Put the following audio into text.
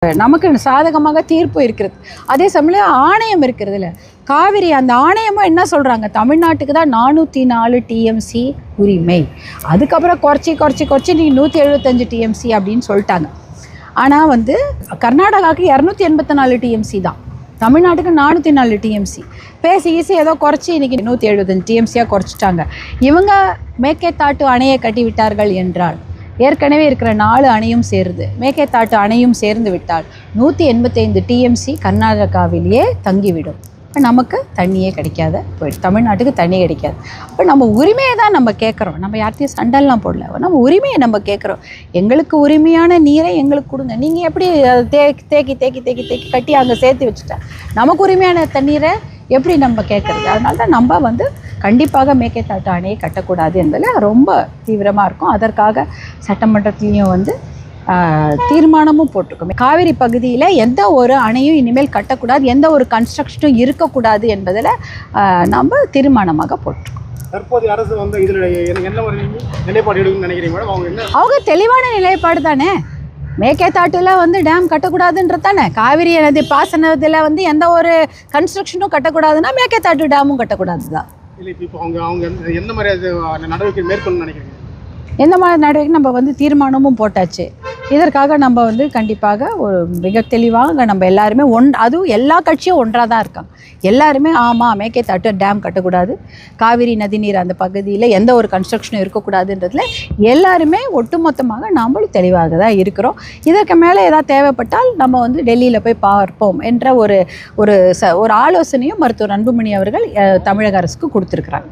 நமக்கு சாதகமாக தீர்ப்பு இருக்கிறது. அதே சமயம் ஆணையம் இருக்கிறதுல காவிரி அந்த ஆணையமும் என்ன சொல்கிறாங்க, தமிழ்நாட்டுக்கு தான் 404 டிஎம்சி உரிமை, அதுக்கப்புறம் குறைச்சி நீ 175 டிஎம்சி அப்படின்னு சொல்லிட்டாங்க. ஆனால் வந்து கர்நாடகாவுக்கு 284 டிஎம்சி தான், தமிழ்நாட்டுக்கு 404 டிஎம்சி. பேசி ஏதோ குறைச்சி இன்றைக்கி 175 டிஎம்சியாக குறைச்சிட்டாங்க. இவங்க மேக்கேதாட்டு அணையை கட்டி விட்டார்கள் என்றால் ஏற்கனவே இருக்கிற 4 அணையும் சேருது, மேக்கேதாட்டு அணையும் சேர்ந்து விட்டால் 185 டிஎம்சி கர்நாடகாவிலேயே தங்கிவிடும். இப்போ நமக்கு தண்ணியே கிடைக்காத போயிடுது, தமிழ்நாட்டுக்கு தண்ணி கிடைக்காது. அப்போ நம்ம உரிமையை தான் நம்ம கேட்குறோம், நம்ம யார்த்தையும் சண்டெல்லாம் போடல, நம்ம உரிமையை நம்ம கேட்குறோம். எங்களுக்கு உரிமையான நீரை எங்களுக்கு கொடுங்க. நீங்கள் எப்படி தேக்கி கட்டி அங்கே சேர்த்து வச்சுட்டா நமக்கு உரிமையான தண்ணீரை எப்படி நம்ம கேட்குறது? அதனால தான் நம்ம வந்து கண்டிப்பாக மேக்கேதாட்டு அணையை கட்டக்கூடாது என்பதில் ரொம்ப தீவிரமாக இருக்கும். அதற்காக சட்டமன்றத்துலேயும் வந்து தீர்மானமும் போட்டிருக்கோம். காவிரி பகுதியில் எந்த ஒரு அணையும் இனிமேல் கட்டக்கூடாது, எந்த ஒரு கன்ஸ்ட்ரக்ஷனும் இருக்கக்கூடாது என்பதில் நம்ம தீர்மானமாக போட்டிருக்கோம். தற்போதைய அரசு வந்து இதில் என்ன ஒரு நிலைப்பாடு எடுக்கணும்னு நினைக்கிறீங்க மேடம்? அவங்க தெளிவான நிலைப்பாடு தானே, மேக்கேதாட்டில் வந்து டேம் கட்டக்கூடாதுன்றது தானே. காவிரி நதி பாசனத்தில் வந்து எந்த ஒரு கன்ஸ்ட்ரக்ஷனும் கட்டக்கூடாதுன்னா மேக்கேதாட்டு டேமும் கட்டக்கூடாது தான். இல்லை, இப்போ அவங்க எந்த மாதிரி நடவடிக்கை மேற்கொள்ளணும்னு நினைக்கிறீங்க? எந்த மாதிரி நடவடிக்கை நம்ம வந்து தீர்மானமும் போட்டாச்சு. இதற்காக நம்ம வந்து கண்டிப்பாக ஒரு மிக தெளிவாக நம்ம எல்லாருமே அதுவும் எல்லா கட்சியும் ஒன்றாக தான் இருக்காங்க. எல்லாருமே ஆமாம் மேக்கேதாட்டு டேம் கட்டக்கூடாது, காவிரி நதிநீர் அந்த பகுதியில் எந்த ஒரு கன்ஸ்ட்ரக்ஷனும் இருக்கக்கூடாதுன்றதுல எல்லாருமே ஒட்டுமொத்தமாக நாமளும் தெளிவாக தான் இருக்கிறோம். இதற்கு மேலே ஏதாவது தேவைப்பட்டால் நம்ம வந்து டெல்லியில் போய் பார்ப்போம் என்ற ஒரு ஆலோசனையும் மருத்துவர் அன்புமணி அவர்கள் தமிழக அரசுக்கு கொடுத்துருக்குறாங்க.